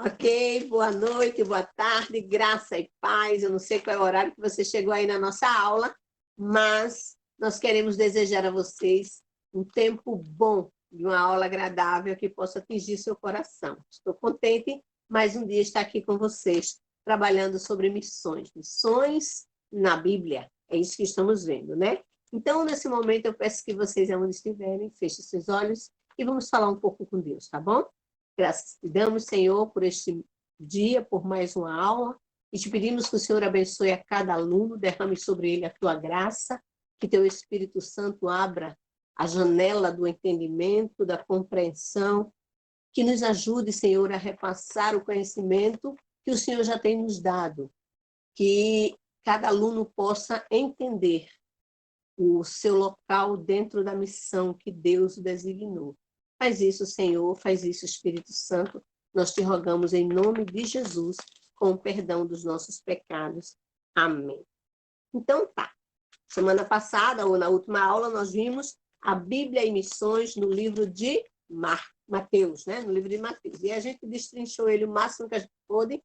Ok, boa noite, boa tarde, graça e paz. Eu não sei qual é o horário que você chegou aí na nossa aula, mas nós queremos desejar a vocês um tempo bom, de uma aula agradável que possa atingir seu coração. Estou contente mais um dia estar aqui com vocês, trabalhando sobre missões. Missões na Bíblia, é isso que estamos vendo, né? Então, nesse momento, eu peço que vocês, onde estiverem, fechem seus olhos e vamos falar um pouco com Deus, tá bom? Graças te damos, Senhor, por este dia, por mais uma aula, e te pedimos que o Senhor abençoe a cada aluno, derrame sobre ele a tua graça, que teu Espírito Santo abra a janela do entendimento, da compreensão, que nos ajude, Senhor, a repassar o conhecimento que o Senhor já tem nos dado, que cada aluno possa entender o seu local dentro da missão que Deus o designou. Faz isso, Senhor, faz isso, Espírito Santo. Nós te rogamos em nome de Jesus, com o perdão dos nossos pecados. Amém. Então tá. Semana passada, ou na última aula, nós vimos a Bíblia e Missões no livro de Mateus, né? No livro de Mateus. E a gente destrinchou ele o máximo que a gente pôde,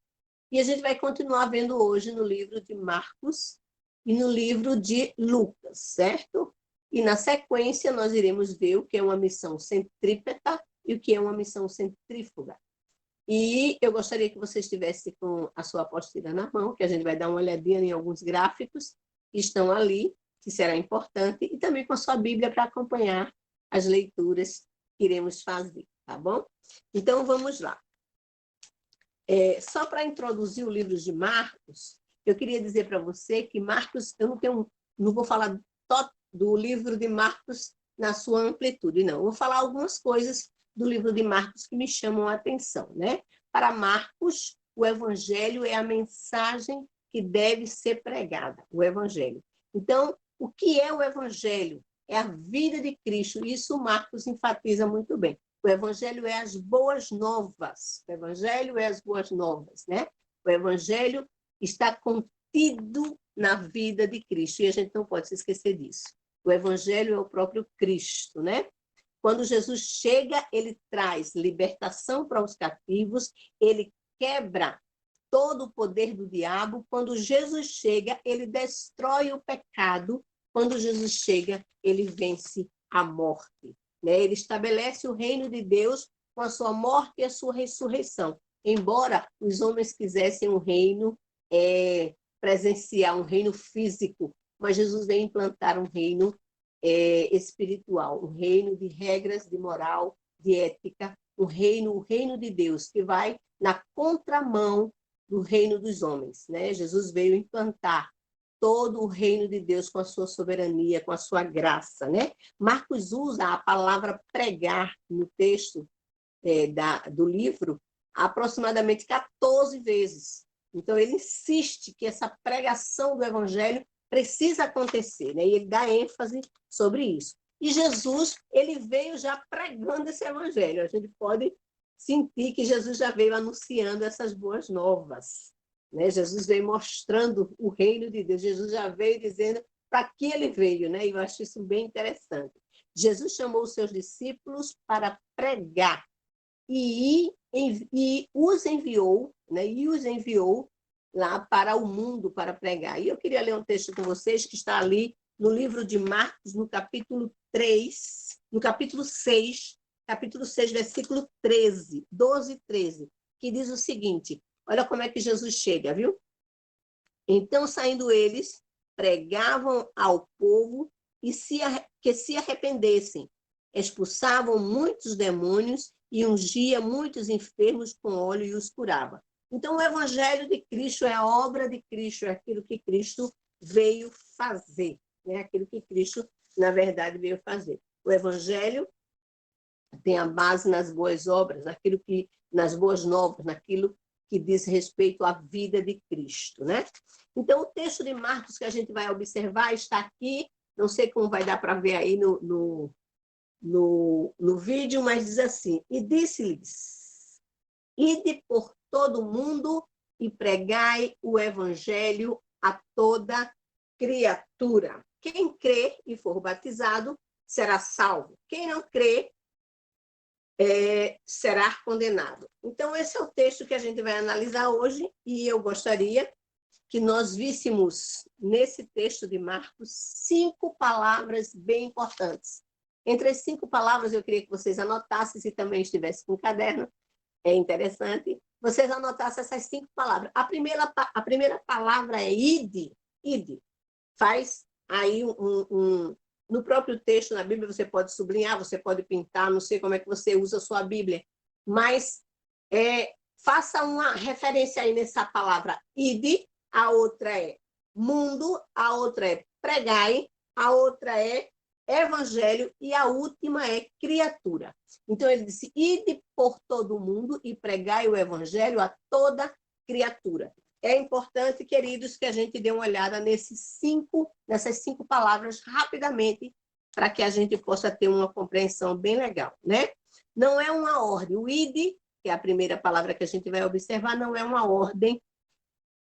e a gente vai continuar vendo hoje no livro de Marcos e no livro de Lucas, certo? E na sequência nós iremos ver o que é uma missão centrípeta e o que é uma missão centrífuga. E eu gostaria que você estivesse com a sua apostila na mão, que a gente vai dar uma olhadinha em alguns gráficos que estão ali, que será importante, e também com a sua Bíblia para acompanhar as leituras que iremos fazer, tá bom? Então, vamos lá. Só para introduzir o livro de Marcos, eu queria dizer para você que Marcos, eu não vou falar do livro de Marcos na sua amplitude, não. Eu vou falar algumas coisas do livro de Marcos que me chamam a atenção, né? Para Marcos, o evangelho é a mensagem que deve ser pregada, o evangelho. Então, o que é o evangelho? É a vida de Cristo, isso Marcos enfatiza muito bem. O evangelho é as boas novas. O evangelho é as boas novas, né? O evangelho está contido na vida de Cristo, e a gente não pode se esquecer disso. O evangelho é o próprio Cristo, né? Quando Jesus chega, ele traz libertação para os cativos, ele quebra todo o poder do diabo. Quando Jesus chega, ele destrói o pecado. Quando Jesus chega, ele vence a morte. Né? Ele estabelece o reino de Deus com a sua morte e a sua ressurreição. Embora os homens quisessem um reino presencial, um reino físico, mas Jesus vem implantar um reino espiritual, um reino de regras, de moral, de ética, o reino de Deus, que vai na contramão do reino dos homens. Né? Jesus veio implantar todo o reino de Deus com a sua soberania, com a sua graça. Né? Marcos usa a palavra pregar no texto do livro aproximadamente 14 vezes. Então, ele insiste que essa pregação do evangelho precisa acontecer, né? E ele dá ênfase sobre isso. E Jesus, ele veio já pregando esse evangelho. A gente pode sentir que Jesus já veio anunciando essas boas novas. Né? Jesus veio mostrando o reino de Deus. Jesus já veio dizendo para que ele veio, né? E eu acho isso bem interessante. Jesus chamou os seus discípulos para pregar e os enviou, né? E os enviou lá para o mundo para pregar. E eu queria ler um texto com vocês que está ali no livro de Marcos, no capítulo 3, no capítulo 6, versículo 13, 12 e 13, que diz o seguinte: olha como é que Jesus chega, viu? Então, saindo eles, pregavam ao povo que se arrependessem, expulsavam muitos demônios e ungia muitos enfermos com óleo e os curava. Então, o evangelho de Cristo é a obra de Cristo, é aquilo que Cristo veio fazer, né? Aquilo que Cristo, na verdade, veio fazer. O evangelho tem a base nas boas obras, nas boas novas, naquilo que diz respeito à vida de Cristo, né? Então, o texto de Marcos que a gente vai observar está aqui, não sei como vai dar para ver aí no vídeo, mas diz assim: e disse-lhes, ide por todo o mundo e pregai o evangelho a toda criatura. Quem crê e for batizado será salvo. Quem não crê será condenado. Então, esse é o texto que a gente vai analisar hoje, e eu gostaria que nós víssemos nesse texto de Marcos 5 palavras bem importantes. Entre as 5 palavras, eu queria que vocês anotassem, se também estivesse com caderno, é interessante, vocês anotassem essas 5 palavras. A primeira palavra é ide, ide. Faz aí no próprio texto na Bíblia, você pode sublinhar, você pode pintar, não sei como é que você usa a sua Bíblia, mas faça uma referência aí nessa palavra ide, a outra é mundo, a outra é pregai, a outra é evangelho e a última é criatura. Então, ele disse, ide por todo o mundo e pregai o evangelho a toda criatura. É importante, queridos, que a gente dê uma olhada nessas 5 palavras rapidamente, para que a gente possa ter uma compreensão bem legal, né? Não é uma ordem. O ide, que é a primeira palavra que a gente vai observar, não é uma ordem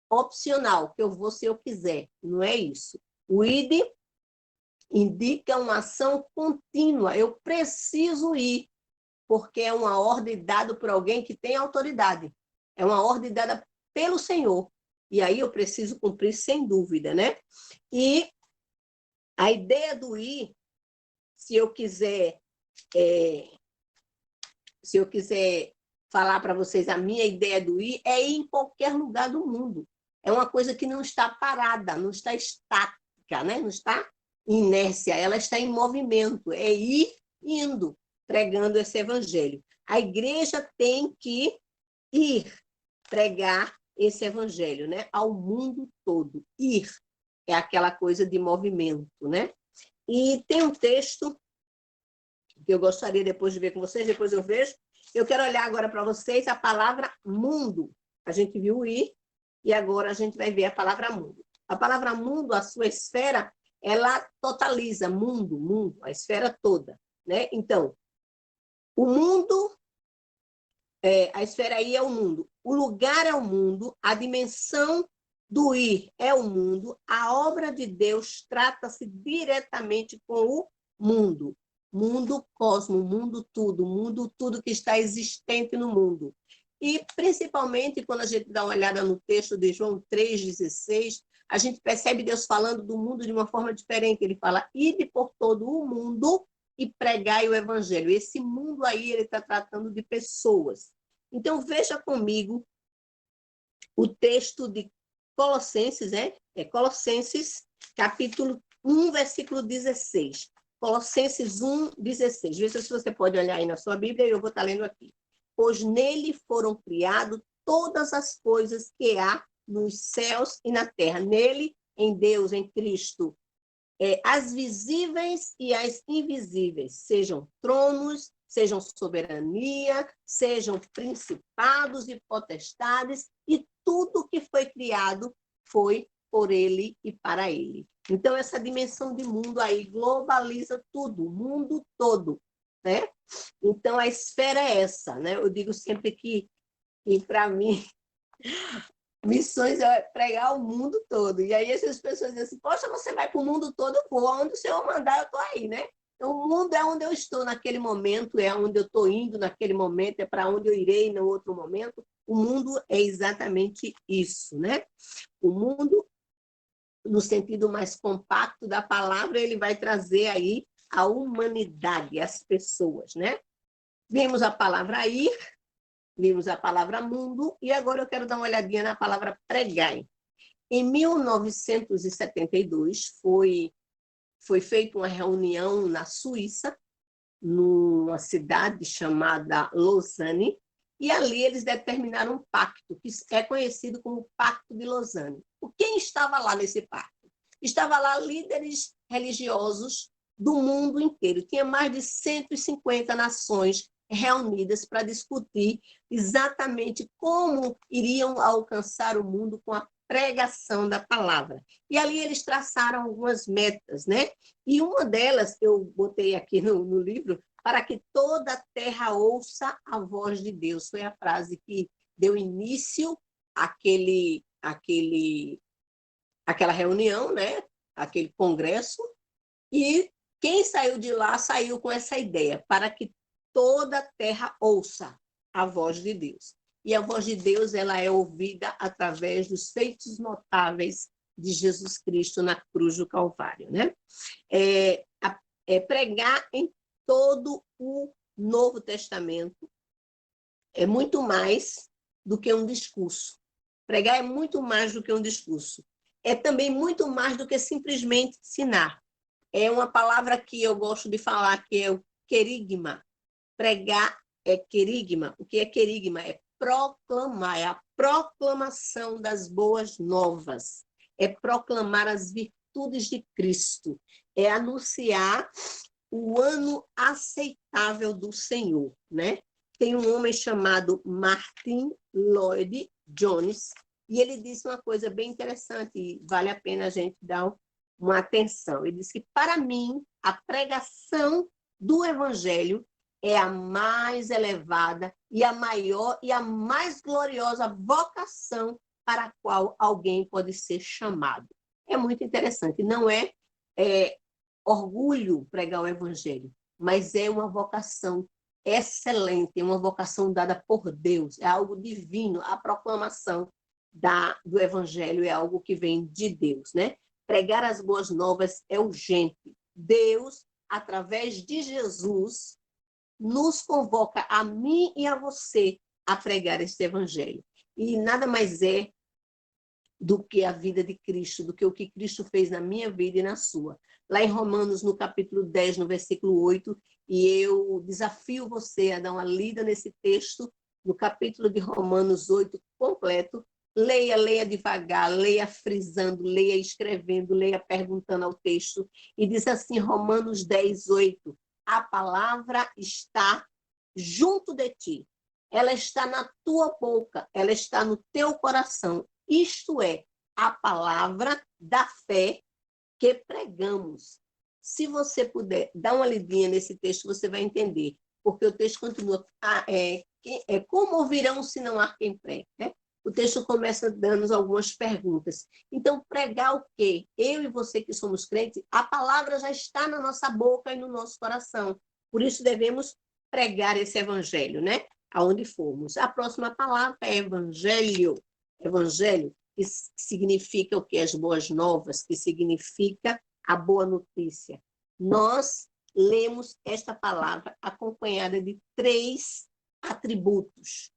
opcional, que eu vou se eu quiser. Não é isso. O ide indica uma ação contínua. Eu preciso ir, porque é uma ordem dada por alguém que tem autoridade. É uma ordem dada pelo Senhor. E aí eu preciso cumprir sem dúvida, né? E a ideia do ir, se eu quiser falar para vocês, a minha ideia do ir é ir em qualquer lugar do mundo. É uma coisa que não está parada, não está estática, né? Não está em inércia, ela está em movimento. É ir indo, pregando esse evangelho. A igreja tem que ir pregar esse evangelho, né? Ao mundo todo. Ir é aquela coisa de movimento, né? E tem um texto que eu gostaria depois de ver com vocês, depois eu vejo. Eu quero olhar agora para vocês a palavra mundo. A gente viu o ir e agora a gente vai ver a palavra mundo. A palavra mundo, a sua esfera, ela totaliza mundo, a esfera toda, né? Então, o mundo, a esfera aí é o mundo, o lugar é o mundo, a dimensão do ir é o mundo, a obra de Deus trata-se diretamente com o mundo. Mundo cosmo, mundo tudo que está existente no mundo. E, principalmente, quando a gente dá uma olhada no texto de João 3,16, a gente percebe Deus falando do mundo de uma forma diferente. Ele fala, ide por todo o mundo e pregai o evangelho. Esse mundo aí, ele está tratando de pessoas. Então, veja comigo o texto de Colossenses, Colossenses, capítulo 1, versículo 16. Colossenses 1, 16. Veja se você pode olhar aí na sua Bíblia, e eu vou estar lendo aqui. Pois nele foram criadas todas as coisas que há nos céus e na terra. Nele, em Deus, em Cristo, as visíveis e as invisíveis, sejam tronos, sejam soberania, sejam principados e potestades, e tudo que foi criado foi por ele e para ele. Então, essa dimensão de mundo aí globaliza tudo, o mundo todo, né? Então, a esfera é essa, né? Eu digo sempre que para mim, missões é pregar o mundo todo. E aí essas pessoas dizem assim, poxa, você vai para o mundo todo, eu vou. Onde o Senhor mandar, eu estou aí, né? Então, o mundo é onde eu estou naquele momento, é onde eu estou indo naquele momento, é para onde eu irei no outro momento. O mundo é exatamente isso, né? O mundo, no sentido mais compacto da palavra, ele vai trazer aí a humanidade, as pessoas, né? Vimos a palavra ir, vimos a palavra mundo, e agora eu quero dar uma olhadinha na palavra pregai. Em 1972, foi feita uma reunião na Suíça, numa cidade chamada Lausanne, e ali eles determinaram um pacto, que é conhecido como Pacto de Lausanne. Quem estava lá nesse pacto? Estava lá líderes religiosos do mundo inteiro. Tinha mais de 150 nações reunidas para discutir exatamente como iriam alcançar o mundo com a pregação da palavra. E ali eles traçaram algumas metas, né? E uma delas, eu botei aqui no livro, para que toda a terra ouça a voz de Deus. Foi a frase que deu início àquela reunião, né? Aquele congresso, e quem saiu de lá saiu com essa ideia, para que toda a terra ouça a voz de Deus. E a voz de Deus, ela é ouvida através dos feitos notáveis de Jesus Cristo na cruz do Calvário, né? Pregar em todo o Novo Testamento é muito mais do que um discurso. Pregar é muito mais do que um discurso. É também muito mais do que simplesmente ensinar. É uma palavra que eu gosto de falar, que é o querigma. Pregar é querigma. O que é querigma? É proclamar, é a proclamação das boas novas. É proclamar as virtudes de Cristo. É anunciar o ano aceitável do Senhor, né? Tem um homem chamado Martin Lloyd Jones, e ele disse uma coisa bem interessante, e vale a pena a gente dar uma atenção. Ele disse que, para mim, a pregação do Evangelho é a mais elevada e a maior e a mais gloriosa vocação para a qual alguém pode ser chamado. É muito interessante. Não é orgulho pregar o Evangelho, mas é uma vocação excelente, é uma vocação dada por Deus, é algo divino. A proclamação do Evangelho é algo que vem de Deus, né? Pregar as boas novas é urgente. Deus, através de Jesus, nos convoca a mim e a você a pregar este Evangelho. E nada mais é do que a vida de Cristo, do que o que Cristo fez na minha vida e na sua. Lá em Romanos, no capítulo 10, no versículo 8, e eu desafio você a dar uma lida nesse texto, no capítulo de Romanos 8, completo. Leia devagar, leia frisando, leia escrevendo, leia perguntando ao texto. E diz assim, Romanos 10, 8, a palavra está junto de ti, ela está na tua boca, ela está no teu coração. Isto é, a palavra da fé que pregamos. Se você puder dar uma lidinha nesse texto, você vai entender, porque o texto continua, como ouvirão se não há quem pregue, né? O texto começa dando algumas perguntas. Então, pregar o quê? Eu e você que somos crentes, a palavra já está na nossa boca e no nosso coração. Por isso devemos pregar esse evangelho, né? Aonde formos. A próxima palavra é evangelho. Evangelho, que significa o quê? As boas novas, que significa a boa notícia. Nós lemos esta palavra acompanhada de 3 atributos.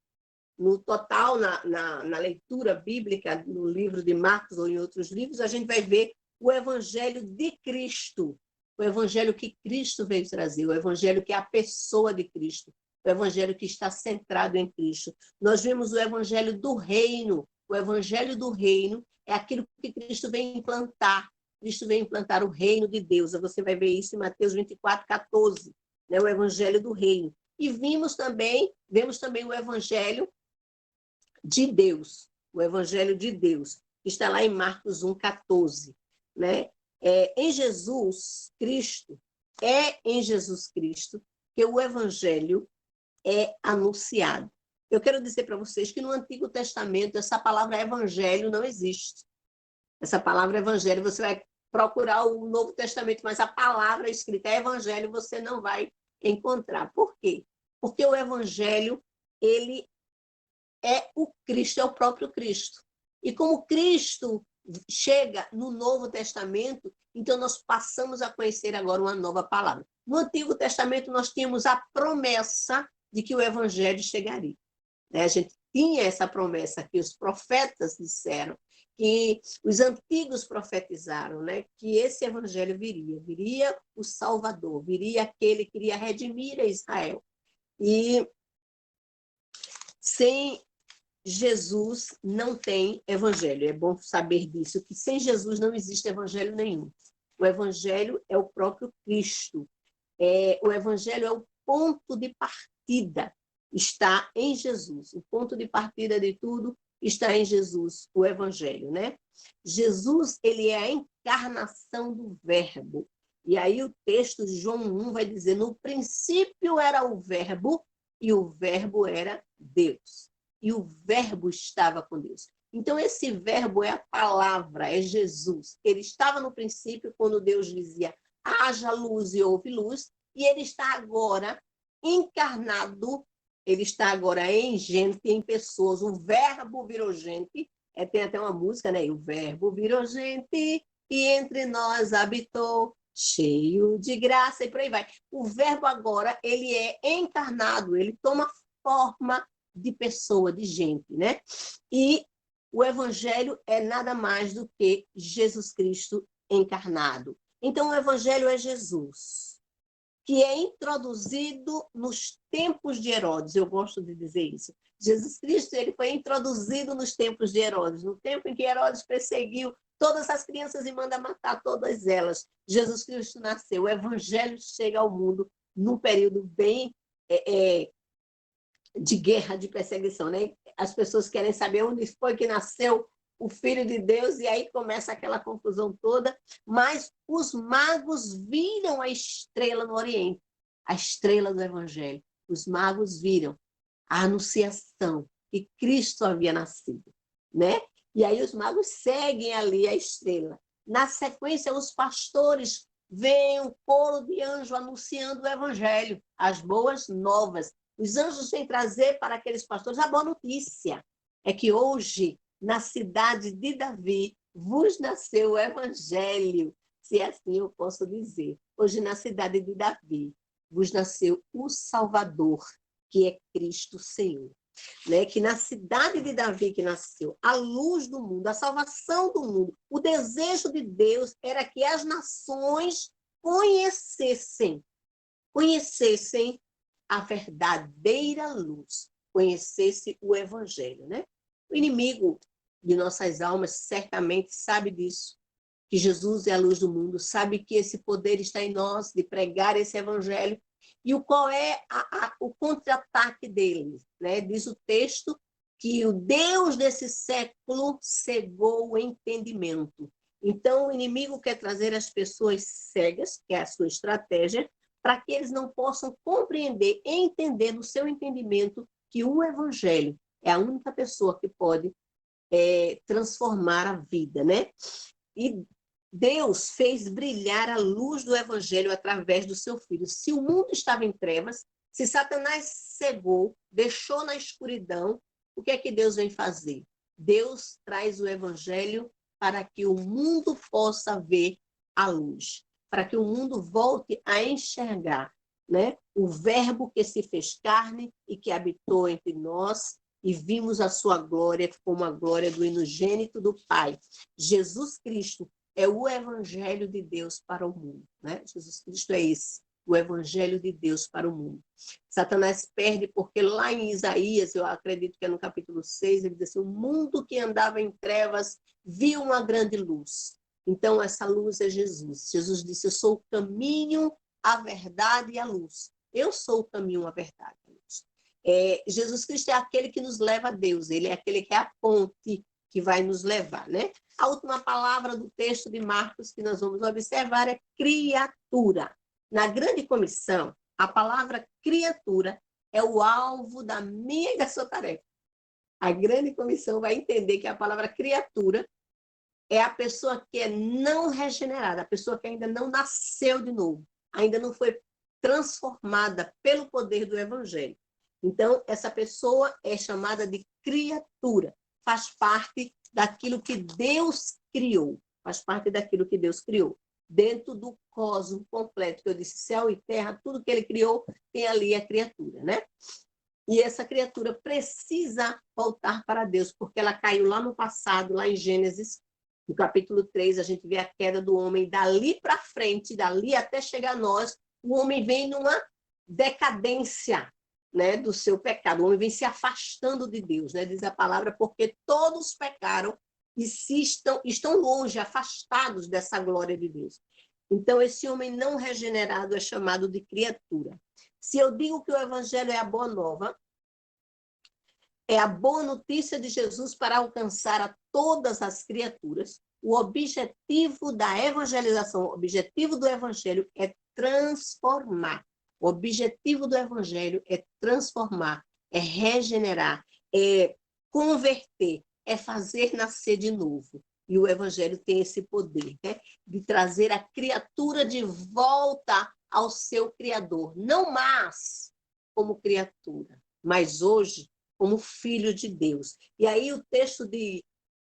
No total, na leitura bíblica, no livro de Marcos ou em outros livros, a gente vai ver o evangelho de Cristo, o evangelho que Cristo veio trazer, o evangelho que é a pessoa de Cristo, o evangelho que está centrado em Cristo. Nós vemos o evangelho do reino. O evangelho do reino é aquilo que Cristo vem implantar. Cristo vem implantar o reino de Deus. Você vai ver isso em Mateus 24, 14, né? O evangelho do reino. E vemos também o evangelho de Deus, o evangelho de Deus, que está lá em Marcos 1, 14, né? Em Jesus Cristo que o evangelho é anunciado. Eu quero dizer para vocês que no Antigo Testamento essa palavra evangelho não existe. Essa palavra evangelho, você vai procurar o Novo Testamento, mas a palavra escrita evangelho você não vai encontrar. Por quê? Porque o evangelho, ele é o Cristo, é o próprio Cristo. E como Cristo chega no Novo Testamento, então nós passamos a conhecer agora uma nova palavra. No Antigo Testamento nós tínhamos a promessa de que o evangelho chegaria. A gente tinha essa promessa que os profetas disseram, que os antigos profetizaram, né? Que esse evangelho viria o Salvador, viria aquele que iria redimir a Israel. E sem Jesus não tem evangelho. É bom saber disso, que sem Jesus não existe evangelho nenhum. O evangelho é o próprio Cristo. O evangelho é o ponto de partida, está em Jesus. O ponto de partida de tudo está em Jesus, o evangelho, né? Jesus, ele é a encarnação do verbo. E aí o texto de João 1 vai dizer, no princípio era o verbo, e o verbo era Deus. E o verbo estava com Deus. Então, esse verbo é a palavra, é Jesus. Ele estava no princípio, quando Deus dizia, haja luz e houve luz, e ele está agora encarnado, ele está agora em gente, em pessoas. O verbo virou gente. Tem até uma música, né? O verbo virou gente e entre nós habitou, cheio de graça, e por aí vai. O verbo agora, ele é encarnado, ele toma forma de pessoa, de gente, né? E o evangelho é nada mais do que Jesus Cristo encarnado. Então, o evangelho é Jesus, que é introduzido nos tempos de Herodes. Eu gosto de dizer isso. Jesus Cristo, ele foi introduzido nos tempos de Herodes, no tempo em que Herodes perseguiu todas as crianças e manda matar todas elas. Jesus Cristo nasceu. O evangelho chega ao mundo num período bem de guerra, de perseguição, né? As pessoas querem saber onde foi que nasceu o Filho de Deus, e aí começa aquela confusão toda, mas os magos viram a estrela no Oriente, a estrela do Evangelho. Os magos viram a anunciação que Cristo havia nascido, né? E aí os magos seguem ali a estrela. Na sequência, os pastores veem um coro de anjos anunciando o Evangelho, as boas novas. Os anjos vêm trazer para aqueles pastores a boa notícia. É que hoje, na cidade de Davi, vos nasceu o Evangelho, se assim eu posso dizer. Hoje, na cidade de Davi, vos nasceu o Salvador, que é Cristo Senhor. Né? Que na cidade de Davi que nasceu, a luz do mundo, a salvação do mundo, o desejo de Deus era que as nações conhecessem a verdadeira luz, conhecesse o Evangelho, né? O inimigo de nossas almas certamente sabe disso, que Jesus é a luz do mundo, sabe que esse poder está em nós de pregar esse Evangelho. E qual é o contra-ataque deles? Né? Diz o texto que o Deus desse século cegou o entendimento. Então, o inimigo quer trazer as pessoas cegas, que é a sua estratégia, para que eles não possam compreender, entender no seu entendimento que o Evangelho é a única pessoa que pode transformar a vida, né? E Deus fez brilhar a luz do Evangelho através do seu Filho. Se o mundo estava em trevas, se Satanás cegou, deixou na escuridão, o que é que Deus vem fazer? Deus traz o Evangelho para que o mundo possa ver a luz, para que o mundo volte a enxergar, né? O verbo que se fez carne e que habitou entre nós, e vimos a sua glória como a glória do unigênito do Pai. Jesus Cristo é o evangelho de Deus para o mundo, né? Jesus Cristo é esse, o evangelho de Deus para o mundo. Satanás perde porque lá em Isaías, eu acredito que é no capítulo 6, ele diz assim, o mundo que andava em trevas viu uma grande luz. Então, essa luz é Jesus. Jesus disse, eu sou o caminho, a verdade e a luz. Eu sou o caminho, a verdade e a luz. Jesus Cristo é aquele que nos leva a Deus, ele é aquele que é a ponte que vai nos levar, né? A última palavra do texto de Marcos que nós vamos observar é criatura. Na grande comissão, a palavra criatura é o alvo da minha e da sua tarefa. A grande comissão vai entender que a palavra criatura é a pessoa que é não regenerada, a pessoa que ainda não nasceu de novo, ainda não foi transformada pelo poder do evangelho. Então, essa pessoa é chamada de criatura, faz parte daquilo que Deus criou, faz parte daquilo que Deus criou. Dentro do cosmos completo, que eu disse, céu e terra, tudo que ele criou, tem ali a criatura, né? E essa criatura precisa voltar para Deus, porque ela caiu lá no passado, lá em Gênesis, no capítulo 3, a gente vê a queda do homem, dali para frente, dali até chegar a nós, o homem vem numa decadência, né, do seu pecado, o homem vem se afastando de Deus, né, diz a palavra, porque todos pecaram e estão longe, afastados dessa glória de Deus. Então, esse homem não regenerado é chamado de criatura. Se eu digo que o evangelho é a boa nova, é a boa notícia de Jesus para alcançar a todas as criaturas, o objetivo da evangelização, o objetivo do evangelho é transformar. O objetivo do evangelho é transformar, é regenerar, é converter, é fazer nascer de novo. E o evangelho tem esse poder, né? De trazer a criatura de volta ao seu Criador. Não mais como criatura, mas hoje como filho de Deus. E aí o texto de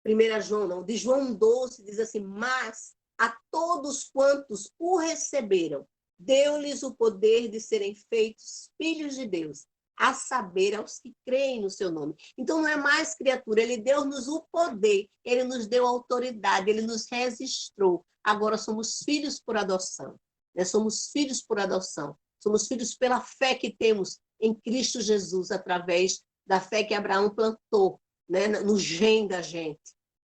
1 João, não, de João 12, diz assim: mas a todos quantos o receberam, deu-lhes o poder de serem feitos filhos de Deus, a saber, aos que creem no seu nome. Então não é mais criatura, ele deu-nos o poder, ele nos deu autoridade, ele nos registrou. Agora somos filhos por adoção, né? Somos filhos por adoção, somos filhos pela fé que temos em Cristo Jesus, através da fé que Abraão plantou, né, no gene da gente,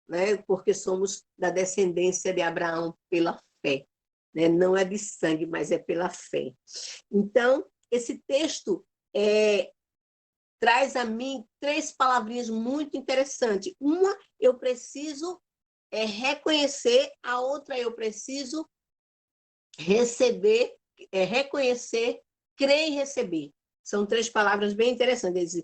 né, porque somos da descendência de Abraão pela fé. Né? Não é de sangue, mas é pela fé. Então, esse texto traz a mim 3 palavrinhas muito interessantes. Uma, eu preciso reconhecer, a outra, eu preciso receber, reconhecer, crer e receber. São 3 palavras bem interessantes.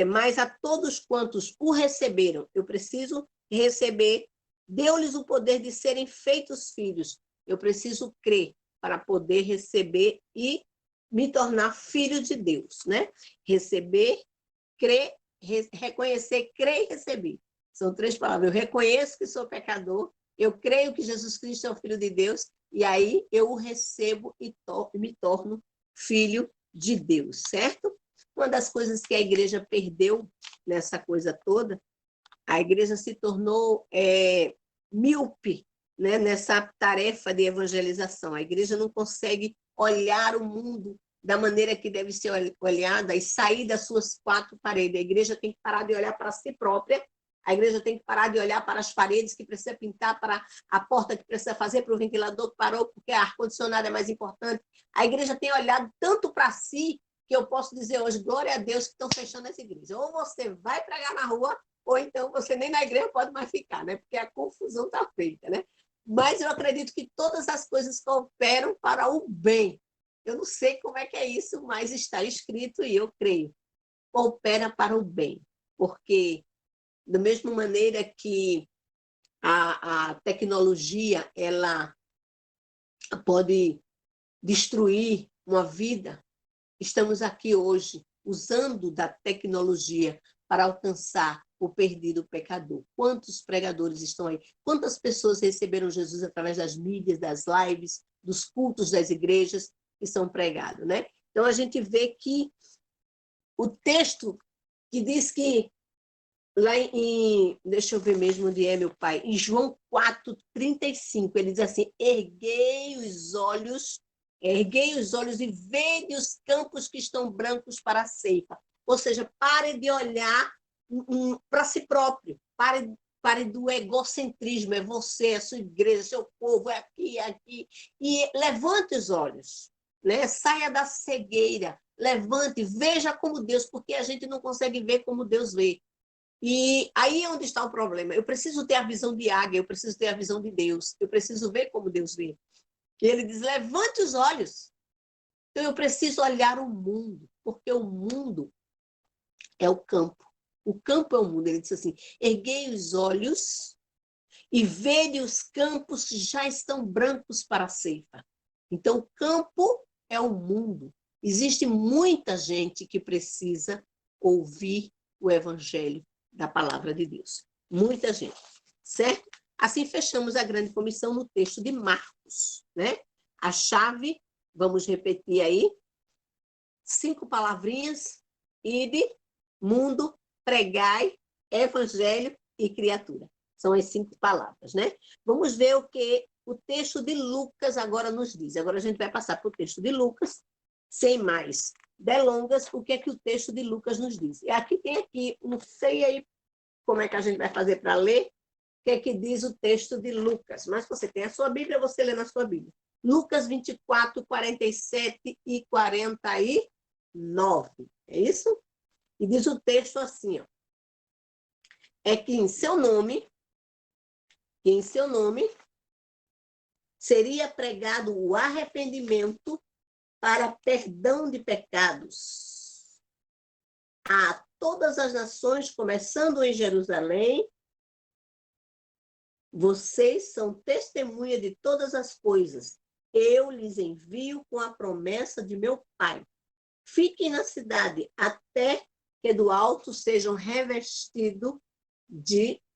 Mas a todos quantos o receberam, eu preciso receber, deu-lhes o poder de serem feitos filhos. Eu preciso crer para poder receber e me tornar filho de Deus, né? Receber, crer, reconhecer, crer e receber. São 3 palavras. Eu reconheço que sou pecador, eu creio que Jesus Cristo é o Filho de Deus, e aí eu o recebo e me torno filho de Deus, certo? Uma das coisas que a igreja perdeu nessa coisa toda, a igreja se tornou míope, né, nessa tarefa de evangelização. A igreja não consegue olhar o mundo da maneira que deve ser olhada e sair das suas 4 paredes. A igreja tem que parar de olhar para si própria, a igreja tem que parar de olhar para as paredes que precisa pintar, para a porta que precisa fazer, para o ventilador que parou, porque ar-condicionado é mais importante. A igreja tem olhado tanto para si, que eu posso dizer hoje, glória a Deus, que estão fechando essa igreja. Ou você vai pregar na rua, ou então você nem na igreja pode mais ficar, né? Porque a confusão está feita, né? Mas eu acredito que todas as coisas cooperam para o bem. Eu não sei como é que é isso, mas está escrito e eu creio. Coopera para o bem. Porque, da mesma maneira que a tecnologia ela pode destruir uma vida, estamos aqui hoje usando da tecnologia para alcançar o perdido pecador. Quantos pregadores estão aí? Quantas pessoas receberam Jesus através das mídias, das lives, dos cultos das igrejas que são pregados, né? Então a gente vê que o texto que diz que lá deixa eu ver mesmo onde é meu pai, em João 4:35, ele diz assim: erguei os olhos e vede os campos que estão brancos para a ceifa. Ou seja, pare de olhar para si próprio, pare do egocentrismo, é você, é a sua igreja, seu povo, é aqui, é aqui, e levante os olhos, né? Saia da cegueira, levante, veja como Deus, porque a gente não consegue ver como Deus vê. E aí é onde está o problema. Eu preciso ter a visão de águia, eu preciso ter a visão de Deus, eu preciso ver como Deus vê. E ele diz: levante os olhos. Então eu preciso olhar o mundo, porque o mundo é o campo. O campo é o mundo. Ele diz assim: erguei os olhos e vede os campos que já estão brancos para a ceifa. Então o campo é o mundo. Existe muita gente que precisa ouvir o evangelho da palavra de Deus. Muita gente, certo? Assim fechamos a grande comissão no texto de Marcos, né? A chave, vamos repetir aí, 5 palavrinhas: ide, mundo, pregai, evangelho e criatura. São as 5 palavras, né? Vamos ver o que o texto de Lucas agora nos diz. Agora a gente vai passar para o texto de Lucas, sem mais delongas, o que é que o texto de Lucas nos diz. E aqui tem aqui, não sei aí como é que a gente vai fazer para ler, o que é que diz o texto de Lucas. Mas você tem a sua Bíblia, você lê na sua Bíblia. Lucas 24, 47 e 49. É isso? E diz o texto assim, ó: é que em seu nome seria pregado o arrependimento para perdão de pecados a todas as nações, começando em Jerusalém. Vocês são testemunha de todas as coisas. Eu lhes envio com a promessa de meu Pai. Fiquem na cidade até que do alto sejam revestidos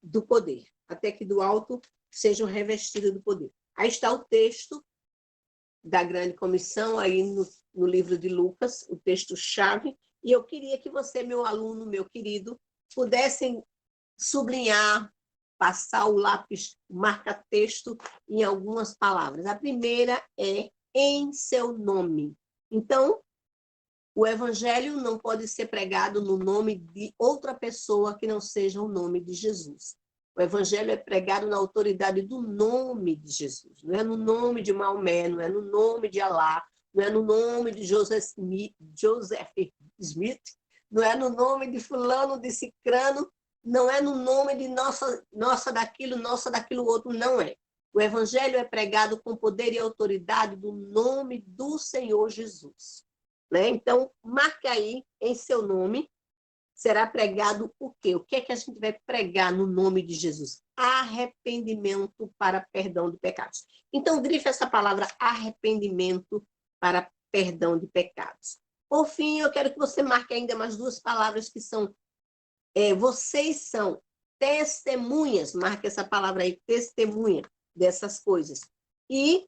do poder. Até que do alto sejam revestidos do poder. Aí está o texto da grande comissão, aí no livro de Lucas, o texto-chave, e eu queria que você, meu aluno, meu querido, pudessem sublinhar, passar o lápis, marca-texto em algumas palavras. A primeira é em seu nome. Então, o evangelho não pode ser pregado no nome de outra pessoa que não seja o nome de Jesus. O evangelho é pregado na autoridade do nome de Jesus. Não é no nome de Maomé, não é no nome de Alá, não é no nome de Joseph Smith, não é no nome de fulano, de cicrano, não é no nome de nossa daquilo outro, não é. O evangelho é pregado com poder e autoridade do nome do Senhor Jesus. Né? Então, marque aí em seu nome, será pregado o quê? O que é que a gente vai pregar no nome de Jesus? Arrependimento para perdão de pecados. Então, grife essa palavra arrependimento para perdão de pecados. Por fim, eu quero que você marque ainda mais duas palavras que são, vocês são testemunhas, marque essa palavra aí, testemunha dessas coisas. E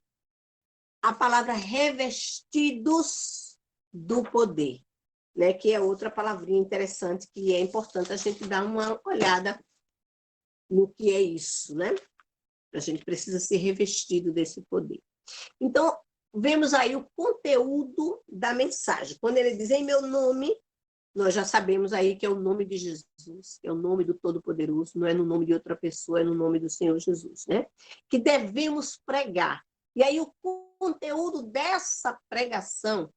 a palavra revestidos do poder, né? Que é outra palavrinha interessante que é importante a gente dar uma olhada no que é isso, né? A gente precisa ser revestido desse poder. Então, vemos aí o conteúdo da mensagem. Quando ele diz em meu nome, nós já sabemos aí que é o nome de Jesus, que é o nome do Todo-Poderoso, não é no nome de outra pessoa, é no nome do Senhor Jesus, né? Que devemos pregar. E aí o conteúdo dessa pregação,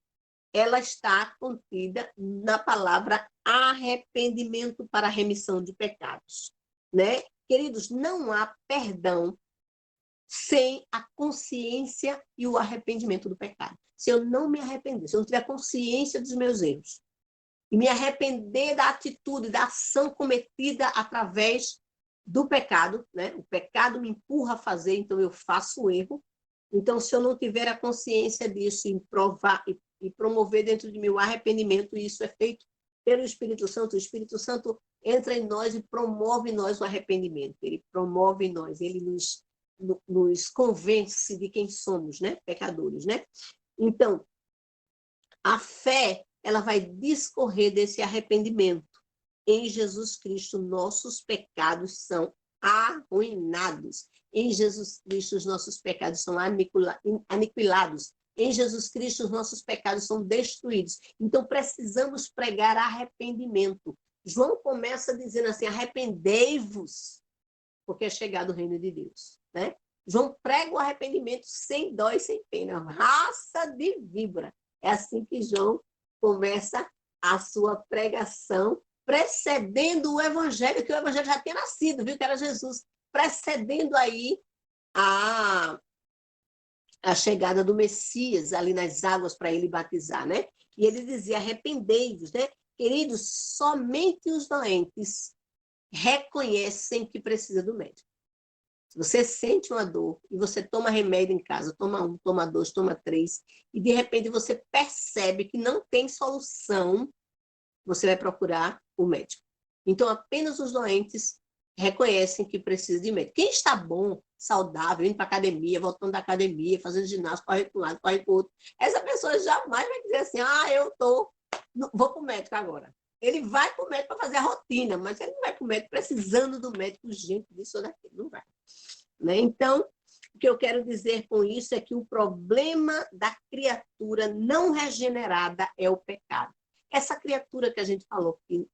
ela está contida na palavra arrependimento para a remissão de pecados, né? Queridos, não há perdão sem a consciência e o arrependimento do pecado. Se eu não me arrepender, se eu não tiver consciência dos meus erros, e me arrepender da atitude, da ação cometida através do pecado, né? O pecado me empurra a fazer, então eu faço o erro. Então, se eu não tiver a consciência disso e provar e promover dentro de mim o arrependimento, e isso é feito pelo Espírito Santo, o Espírito Santo entra em nós e promove em nós o arrependimento. Ele promove em nós, ele nos convence de quem somos, né? Pecadores, né? Então, a fé, ela vai discorrer desse arrependimento. Em Jesus Cristo, nossos pecados são arruinados. Em Jesus Cristo, os nossos pecados são aniquilados. Em Jesus Cristo, os nossos pecados são destruídos. Então, precisamos pregar arrependimento. João começa dizendo assim, arrependei-vos, porque é chegado o reino de Deus. Né? João prega o arrependimento sem dó e sem pena. Raça de víbora. É assim que João começa a sua pregação, precedendo o evangelho, que o evangelho já tinha nascido, viu? Que era Jesus, precedendo aí a chegada do Messias ali nas águas para ele batizar, né? E ele dizia, arrependei-vos, né? Queridos, somente os doentes reconhecem que precisa do médico. Se você sente uma dor e você toma remédio em casa, toma 1, toma 2, toma 3, e de repente você percebe que não tem solução, você vai procurar o médico. Então, apenas os doentes reconhecem que precisa de médico. Quem está bom, saudável, indo para a academia, voltando da academia, fazendo ginásio, corre para um lado, corre para o outro, essa pessoa jamais vai dizer assim, vou para o médico agora. Ele vai para o médico para fazer a rotina, mas ele não vai para o médico precisando do médico urgente disso ou daquilo, não vai. Né? Então, o que eu quero dizer com isso é que o problema da criatura não regenerada é o pecado. Essa criatura que a gente falou que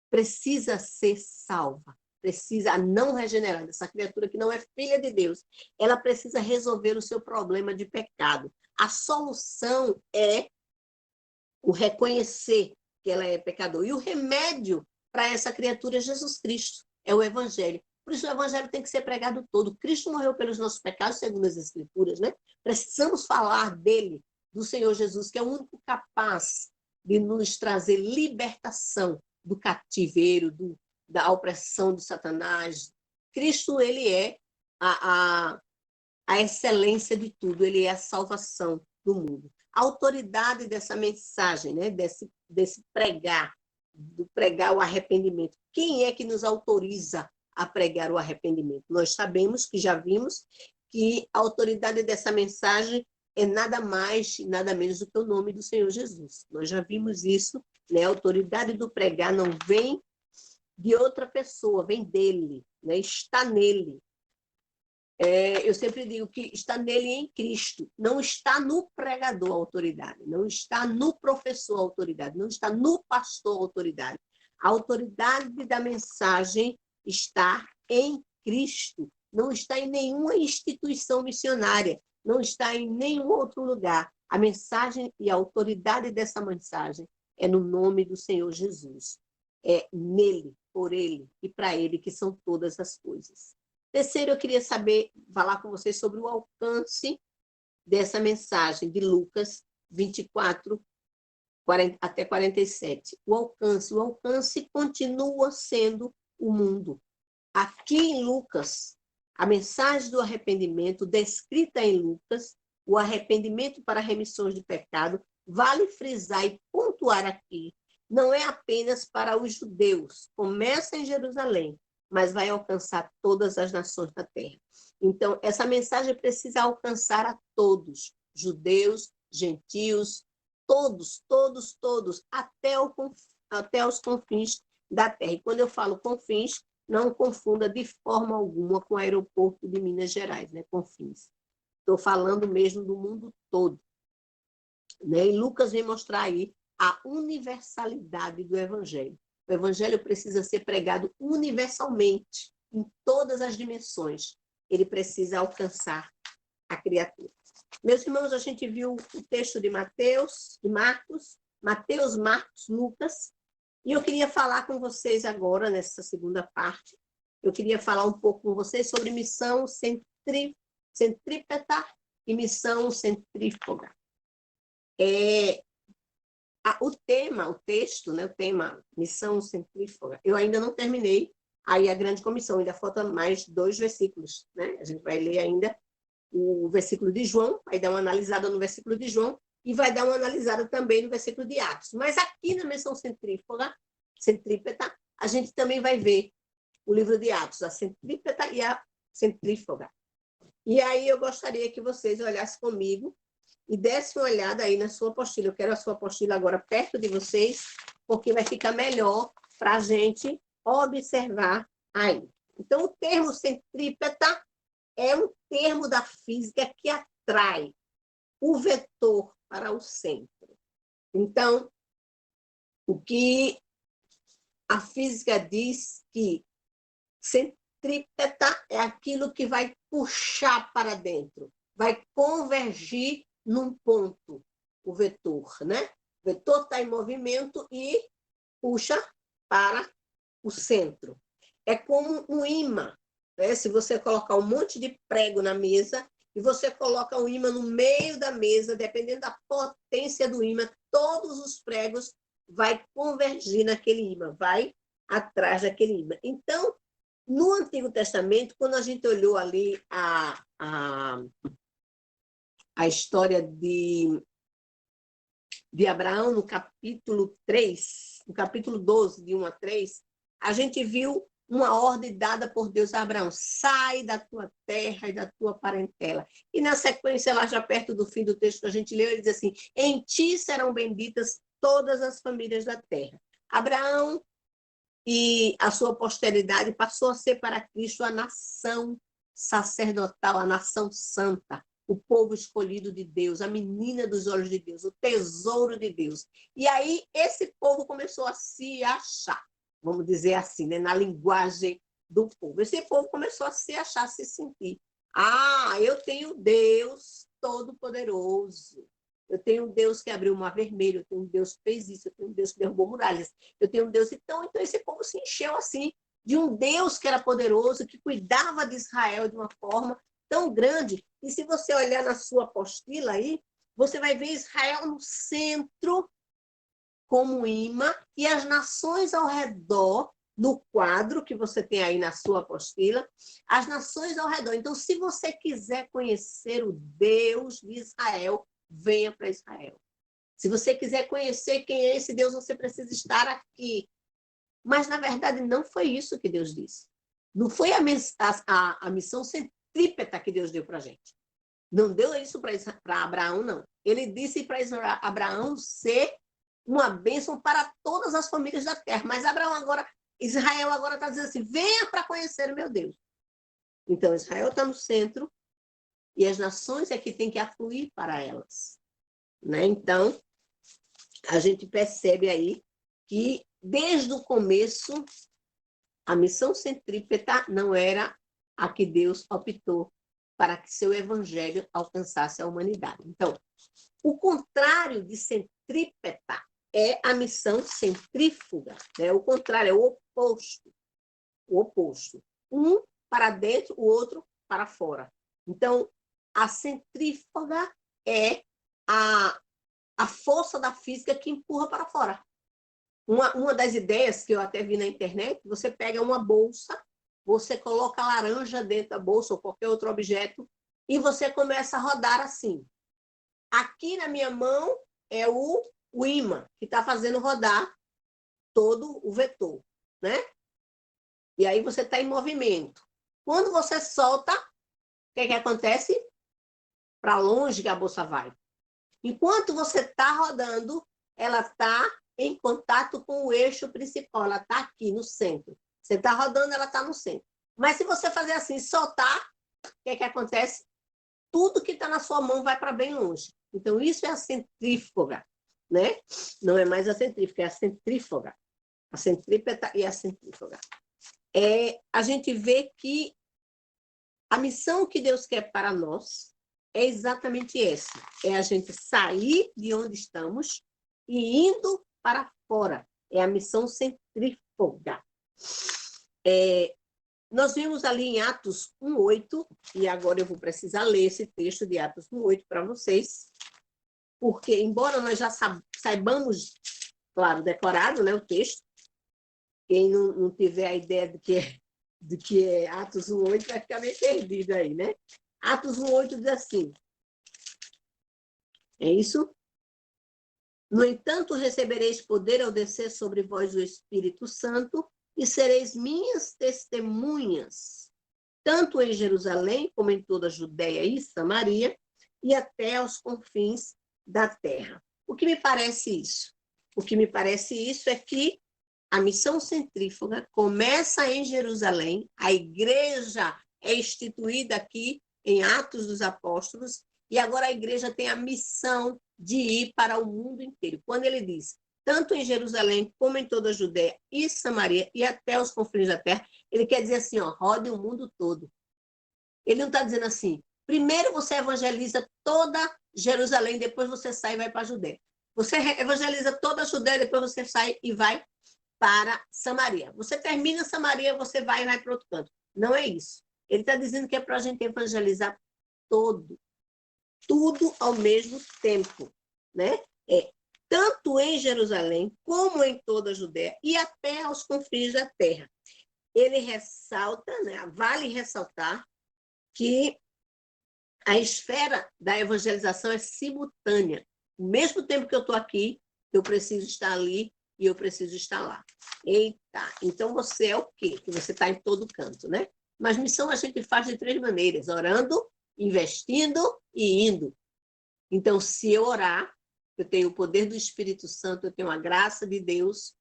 precisa ser salva, precisa, a não regenerada, essa criatura que não é filha de Deus, ela precisa resolver o seu problema de pecado. A solução é o reconhecer que ela é pecador. E o remédio para essa criatura é Jesus Cristo, é o Evangelho. Por isso o Evangelho tem que ser pregado todo. Cristo morreu pelos nossos pecados, segundo as Escrituras, né? Precisamos falar dele, do Senhor Jesus, que é o único capaz de nos trazer libertação do cativeiro, da opressão de Satanás. Cristo, ele é a excelência de tudo, ele é a salvação do mundo. a autoridade dessa mensagem, né? desse pregar, do pregar o arrependimento. Quem é que nos autoriza a pregar o arrependimento? Nós sabemos, que já vimos, que a autoridade dessa mensagem é nada mais, nada menos do que o nome do Senhor Jesus. Nós já vimos isso, né? A autoridade do pregar não vem de outra pessoa, vem dele, né? Está nele. Eu sempre digo que está nele em Cristo, não está no pregador a autoridade, não está no professor a autoridade, não está no pastor a autoridade. A autoridade da mensagem está em Cristo, não está em nenhuma instituição missionária, não está em nenhum outro lugar. A mensagem e a autoridade dessa mensagem é no nome do Senhor Jesus. É nele, por ele e para ele que são todas as coisas. Terceiro, eu queria falar com vocês sobre o alcance dessa mensagem de Lucas 24, 40, até 47. O alcance continua sendo o mundo. Aqui em Lucas, a mensagem do arrependimento, descrita em Lucas, o arrependimento para remissões de pecado, vale frisar e pontuar aqui, não é apenas para os judeus, começa em Jerusalém, mas vai alcançar todas as nações da terra. Então, essa mensagem precisa alcançar a todos, judeus, gentios, todos, até os confins da terra. E quando eu falo confins, não confunda de forma alguma com o aeroporto de Minas Gerais, né? Confins. Estou falando mesmo do mundo todo. Né? E Lucas vem mostrar aí a universalidade do evangelho. O evangelho precisa ser pregado universalmente, em todas as dimensões. Ele precisa alcançar a criatura. Meus irmãos, a gente viu o texto de Mateus, Marcos, Lucas, e eu queria falar com vocês agora, nessa segunda parte, eu queria falar um pouco com vocês sobre missão centrípeta e missão centrífuga. O texto, né, o tema missão centrífuga, eu ainda não terminei aí a grande comissão, ainda faltam mais 2 versículos, né? A gente vai ler ainda o versículo de João, vai dar uma analisada no versículo de João e vai dar uma analisada também no versículo de Atos. Mas aqui na missão centrípeta, a gente também vai ver o livro de Atos, a centrípeta e a centrífuga. E aí eu gostaria que vocês olhassem comigo e dessem uma olhada aí na sua apostila. Eu quero a sua apostila agora perto de vocês, porque vai ficar melhor para a gente observar aí. Então, o termo centrípeta é um termo da física que atrai o vetor para o centro. Então, o que a física diz que centrípeta é aquilo que vai puxar para dentro, vai convergir num ponto, o vetor, né? O vetor está em movimento e puxa para o centro. É como um ímã, né? Se você colocar um monte de prego na mesa e você coloca um ímã no meio da mesa, dependendo da potência do ímã, todos os pregos vai convergir naquele ímã, vai atrás daquele ímã. Então, no Antigo Testamento, quando a gente olhou ali a história de Abraão, no capítulo 3, no capítulo 12, de 1 a 3, a gente viu uma ordem dada por Deus a Abraão: sai da tua terra e da tua parentela. E na sequência, lá já perto do fim do texto que a gente leu, ele diz assim: em ti serão benditas todas as famílias da terra. Abraão e a sua posteridade passou a ser para Cristo a nação sacerdotal, a nação santa, o povo escolhido de Deus, a menina dos olhos de Deus, o tesouro de Deus. E aí esse povo começou a se achar, vamos dizer assim, né, na linguagem do povo. Esse povo começou a se achar, a se sentir. Eu tenho Deus Todo-Poderoso. Eu tenho um Deus que abriu o mar vermelho, eu tenho um Deus que fez isso, eu tenho um Deus que derrubou muralhas, eu tenho um Deus... Então esse povo se encheu assim de um Deus que era poderoso, que cuidava de Israel de uma forma tão grande. E se você olhar na sua apostila aí, você vai ver Israel no centro como imã e as nações ao redor, no quadro que você tem aí na sua apostila, as nações ao redor. Então, se você quiser conhecer o Deus de Israel, venha para Israel. Se você quiser conhecer quem é esse Deus, você precisa estar aqui. Mas, na verdade, não foi isso que Deus disse. Não foi a missão centrípeta que Deus deu para a gente. Não deu isso para Abraão, não. Ele disse para Abraão ser uma bênção para todas as famílias da terra. Mas Israel agora está dizendo assim, venha para conhecer o meu Deus. Então, Israel está no centro e as nações é que têm que afluir para elas. Né? Então, a gente percebe aí que, desde o começo, a missão centrípeta não era a que Deus optou para que seu evangelho alcançasse a humanidade. Então, o contrário de centrípeta é a missão centrífuga. Né? O contrário, é o oposto. O oposto. Um para dentro, o outro para fora. Então, a centrífuga é a força da física que empurra para fora. Uma das ideias que eu até vi na internet, você pega uma bolsa, você coloca a laranja dentro da bolsa ou qualquer outro objeto e você começa a rodar assim. Aqui na minha mão é o ímã, que está fazendo rodar todo o vetor, né? E aí você está em movimento. Quando você solta, o que acontece? Para longe que a bolsa vai. Enquanto você está rodando, ela está em contato com o eixo principal, ela está aqui no centro. Você está rodando, ela está no centro. Mas se você fazer assim, soltar, o que acontece? Tudo que está na sua mão vai para bem longe. Então, isso é a centrífuga, né? Não é mais a centrífuga, é a centrífuga. A centrípeta e a centrífuga. A gente vê que a missão que Deus quer para nós é exatamente essa. É a gente sair de onde estamos e indo para fora. É a missão centrífuga. Nós vimos ali em Atos 1:8, e agora eu vou precisar ler esse texto de Atos 1:8 para vocês, porque, embora nós já saibamos, claro, decorado, né, o texto, quem não tiver a ideia do que é Atos 1:8 vai ficar meio perdido aí, né? Atos 1:8 diz assim, é isso? No entanto, recebereis poder ao descer sobre vós o Espírito Santo e sereis minhas testemunhas, tanto em Jerusalém como em toda a Judéia e Samaria e até aos confins da terra. O que me parece isso? O que me parece isso é que a missão centrífuga começa em Jerusalém, a igreja é instituída aqui em Atos dos Apóstolos, e agora a igreja tem a missão de ir para o mundo inteiro. Quando ele diz, tanto em Jerusalém como em toda a Judéia e Samaria e até os confins da terra, ele quer dizer assim, ó, rode o mundo todo. Ele não está dizendo assim, primeiro você evangeliza toda Jerusalém, depois você sai e vai para a Judéia. Você evangeliza toda a Judéia, depois você sai e vai para Samaria. Você termina Samaria, você vai e vai para outro canto. Não é isso. Ele está dizendo que é para a gente evangelizar tudo ao mesmo tempo, né? Tanto em Jerusalém, como em toda a Judéia, e até aos confins da terra. Ele ressalta, né? Vale ressaltar que a esfera da evangelização é simultânea. Ao mesmo tempo que eu estou aqui, eu preciso estar ali e eu preciso estar lá. Eita, então você é o quê? Que você está em todo canto, né? Mas missão a gente faz de 3 maneiras, orando, investindo e indo. Então, se eu orar, eu tenho o poder do Espírito Santo, eu tenho a graça de Deus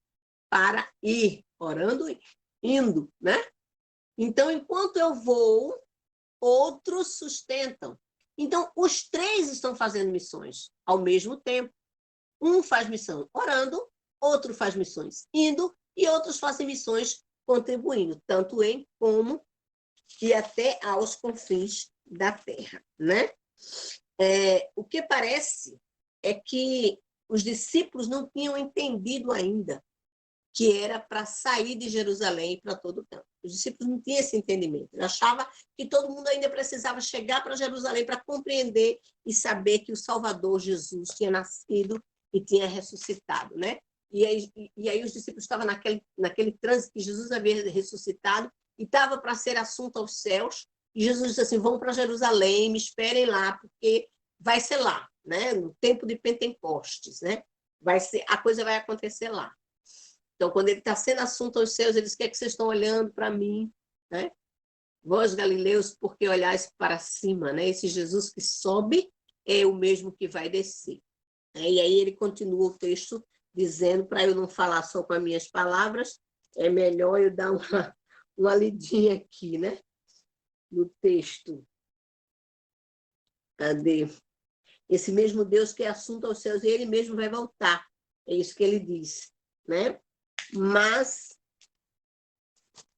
para ir, orando e indo, né? Então, enquanto eu vou, outros sustentam. Então, os 3 estão fazendo missões ao mesmo tempo. Um faz missão orando, outro faz missões indo, e outros fazem missões contribuindo, tanto em como e até aos confins da terra, né? O que parece é que os discípulos não tinham entendido ainda que era para sair de Jerusalém para todo canto. Os discípulos não tinham esse entendimento. Eles achavam que todo mundo ainda precisava chegar para Jerusalém para compreender e saber que o Salvador Jesus tinha nascido e tinha ressuscitado, né? E aí os discípulos estavam naquele trânsito que Jesus havia ressuscitado e estava para ser assunto aos céus. E Jesus disse assim, vão para Jerusalém, me esperem lá, porque vai ser lá, né? No tempo de Pentecostes, né? A coisa vai acontecer lá. Então, quando ele está sendo assunto aos céus, ele diz: o que é que vocês estão olhando para mim, né? Vós, galileus, porque olhais para cima, né? Esse Jesus que sobe é o mesmo que vai descer. E aí ele continua o texto dizendo, para eu não falar só com as minhas palavras, é melhor eu dar uma lidinha aqui, né? No texto. Cadê? Esse mesmo Deus que é assunto aos céus, ele mesmo vai voltar. É isso que ele diz, né? Mas,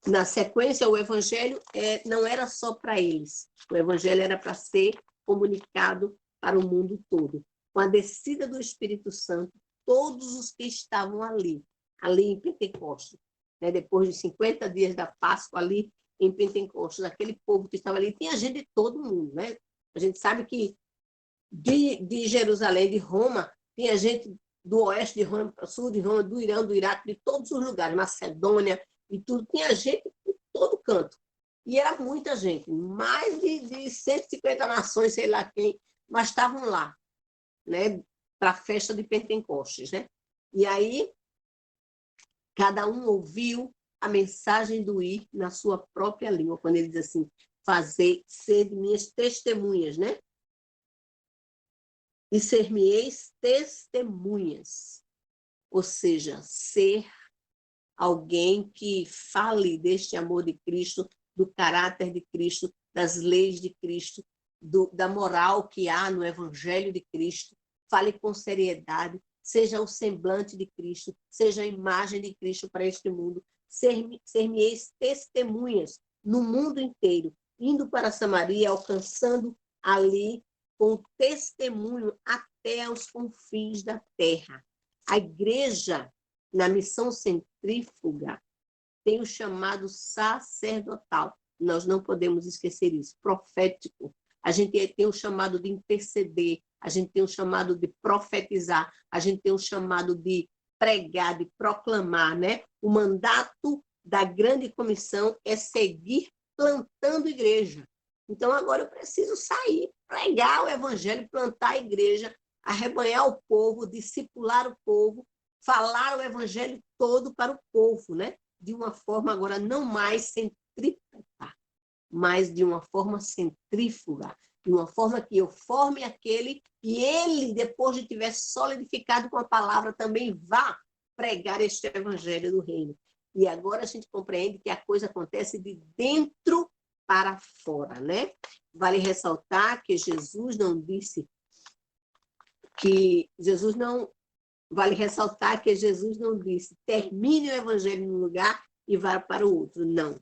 na sequência, o evangelho não era só para eles. O evangelho era para ser comunicado para o mundo todo. Com a descida do Espírito Santo, todos os que estavam ali em Pentecostes, né? Depois de 50 dias da Páscoa ali em Pentecostes, aquele povo que estava ali, tinha gente de todo mundo, né? A gente sabe que de Jerusalém, de Roma, tinha gente do oeste de Roma, sul de Roma, do Irã, do Iraque, de todos os lugares, Macedônia e tudo, tinha gente por todo canto. E era muita gente, mais de 150 nações, sei lá quem, mas estavam lá, né, para a festa de Pentecostes, né? E aí, cada um ouviu a mensagem do ir na sua própria língua, quando ele diz assim: fazer ser minhas testemunhas, né? E ser-me-eis testemunhas, ou seja, ser alguém que fale deste amor de Cristo, do caráter de Cristo, das leis de Cristo, da moral que há no Evangelho de Cristo, fale com seriedade, seja o semblante de Cristo, seja a imagem de Cristo para este mundo, ser-me-eis testemunhas no mundo inteiro, indo para Samaria, alcançando ali com testemunho até aos confins da terra. A igreja, na missão centrífuga, tem o chamado sacerdotal. Nós não podemos esquecer isso. Profético. A gente tem o chamado de interceder, a gente tem o chamado de profetizar, a gente tem o chamado de pregar, de proclamar, né? O mandato da grande comissão é seguir plantando igreja. Então, agora eu preciso sair, pregar o evangelho, plantar a igreja, arrebanhar o povo, discipular o povo, falar o evangelho todo para o povo, né? De uma forma agora não mais centrífuga, mas de uma forma centrífuga, de uma forma que eu forme aquele e ele, depois de tiver solidificado com a palavra, também vá pregar este evangelho do reino. E agora a gente compreende que a coisa acontece de dentro para fora, né? Vale ressaltar que Jesus não disse termine o evangelho num lugar e vá para o outro. Não,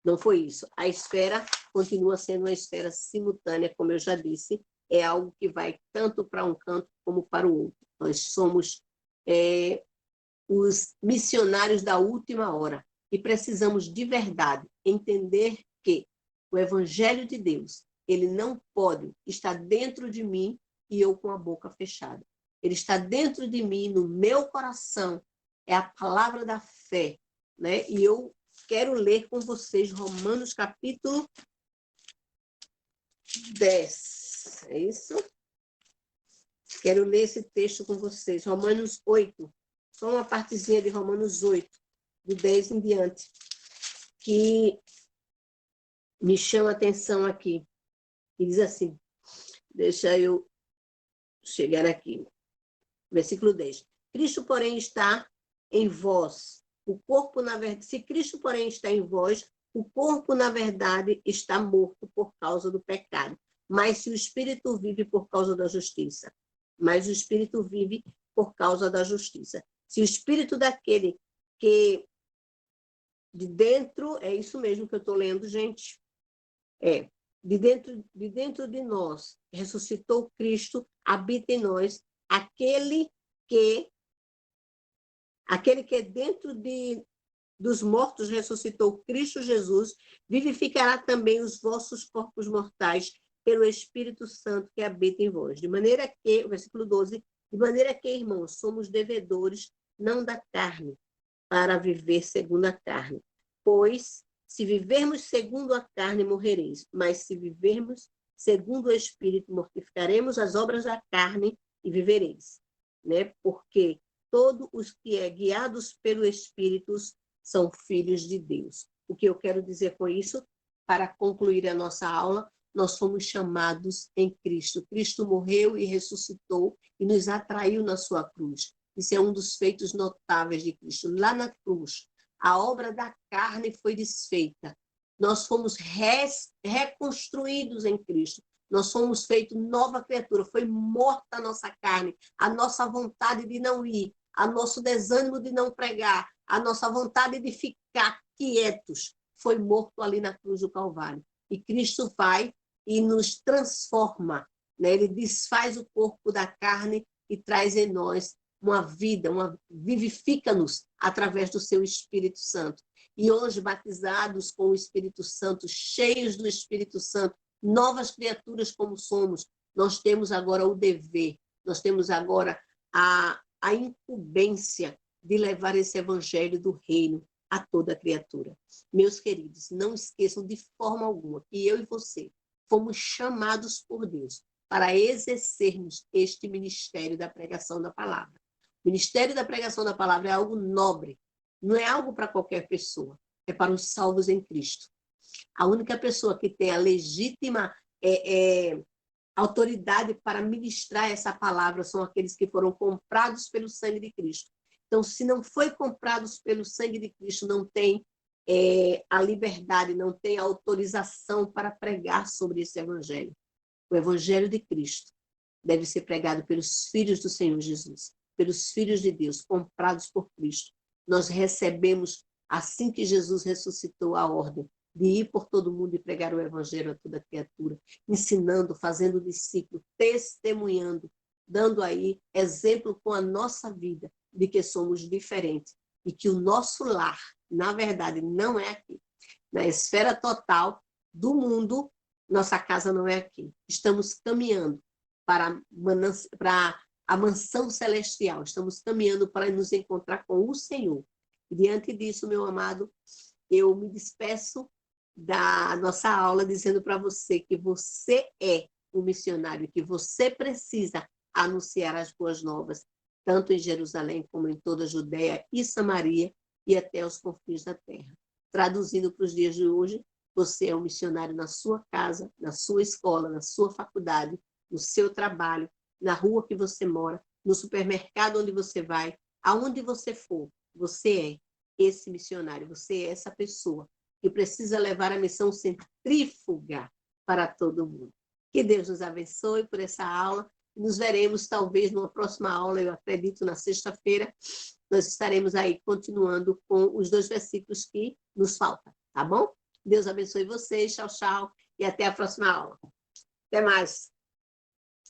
não foi isso. A esfera continua sendo uma esfera simultânea, como eu já disse, é algo que vai tanto para um canto como para o outro. Nós somos os missionários da última hora e precisamos de verdade entender que o evangelho de Deus, ele não pode estar dentro de mim e eu com a boca fechada. Ele está dentro de mim, no meu coração, é a palavra da fé, né? E eu quero ler com vocês Romanos capítulo 10, é isso? Quero ler esse texto com vocês, Romanos 8, só uma partezinha de Romanos 8, do 10 em diante, que me chama a atenção aqui. E diz assim, deixa eu chegar aqui, versículo 10. Cristo, porém, está em vós. O corpo, na verdade, se Cristo, porém, está em vós, o corpo, na verdade, está morto por causa do pecado. Mas se o Espírito vive por causa da justiça. Mas o Espírito vive por causa da justiça. Se o Espírito daquele que de dentro, é isso mesmo que eu estou lendo, gente, de dentro de nós, ressuscitou Cristo, habita em nós, aquele que dentro dos mortos ressuscitou Cristo Jesus, vivificará também os vossos corpos mortais pelo Espírito Santo que habita em vós. De maneira que, versículo 12, de maneira que, irmãos, somos devedores, não da carne, para viver segundo a carne. Pois, se vivermos segundo a carne, morrereis, mas se vivermos segundo o Espírito, mortificaremos as obras da carne e vivereis. Né? Porque todos os que é guiados pelo Espírito são filhos de Deus. O que eu quero dizer com isso, para concluir a nossa aula, nós fomos chamados em Cristo. Cristo morreu e ressuscitou e nos atraiu na sua cruz. Isso é um dos feitos notáveis de Cristo. Lá na cruz, a obra da carne foi desfeita. Nós fomos reconstruídos em Cristo. Nós fomos feitos nova criatura. Foi morta a nossa carne, a nossa vontade de não ir, a nosso desânimo de não pregar, a nossa vontade de ficar quietos. Foi morto ali na cruz do Calvário. E Cristo vai e nos transforma, né? Ele desfaz o corpo da carne e traz em nós uma vida, vivifica-nos através do seu Espírito Santo. E hoje, batizados com o Espírito Santo, cheios do Espírito Santo, novas criaturas como somos, nós temos agora o dever, nós temos agora a incumbência de levar esse evangelho do reino a toda criatura. Meus queridos, não esqueçam de forma alguma que eu e você fomos chamados por Deus para exercermos este ministério da pregação da palavra. O ministério da pregação da palavra é algo nobre, não é algo para qualquer pessoa, é para os salvos em Cristo. A única pessoa que tem a legítima autoridade para ministrar essa palavra são aqueles que foram comprados pelo sangue de Cristo. Então, se não foi comprados pelo sangue de Cristo, não tem a liberdade, não tem a autorização para pregar sobre esse evangelho. O evangelho de Cristo deve ser pregado pelos filhos do Senhor Jesus, pelos filhos de Deus, comprados por Cristo. Nós recebemos, assim que Jesus ressuscitou, a ordem de ir por todo mundo e pregar o evangelho a toda criatura, ensinando, fazendo discípulo, testemunhando, dando aí exemplo com a nossa vida de que somos diferentes e que o nosso lar, na verdade, não é aqui. Na esfera total do mundo, nossa casa não é aqui. Estamos caminhando para a mansão celestial. Estamos caminhando para nos encontrar com o Senhor. E diante disso, meu amado, eu me despeço da nossa aula dizendo para você que você é um missionário, que você precisa anunciar as boas novas, tanto em Jerusalém como em toda a Judéia e Samaria e até os confins da terra. Traduzindo para os dias de hoje, você é um missionário na sua casa, na sua escola, na sua faculdade, no seu trabalho, na rua que você mora, no supermercado onde você vai, aonde você for, você é esse missionário, você é essa pessoa que precisa levar a missão centrífuga para todo mundo. Que Deus nos abençoe por essa aula. Nos veremos, talvez, numa próxima aula, eu acredito, na sexta-feira. Nós estaremos aí continuando com os 2 versículos que nos faltam, tá bom? Deus abençoe vocês, tchau, tchau, e até a próxima aula. Até mais.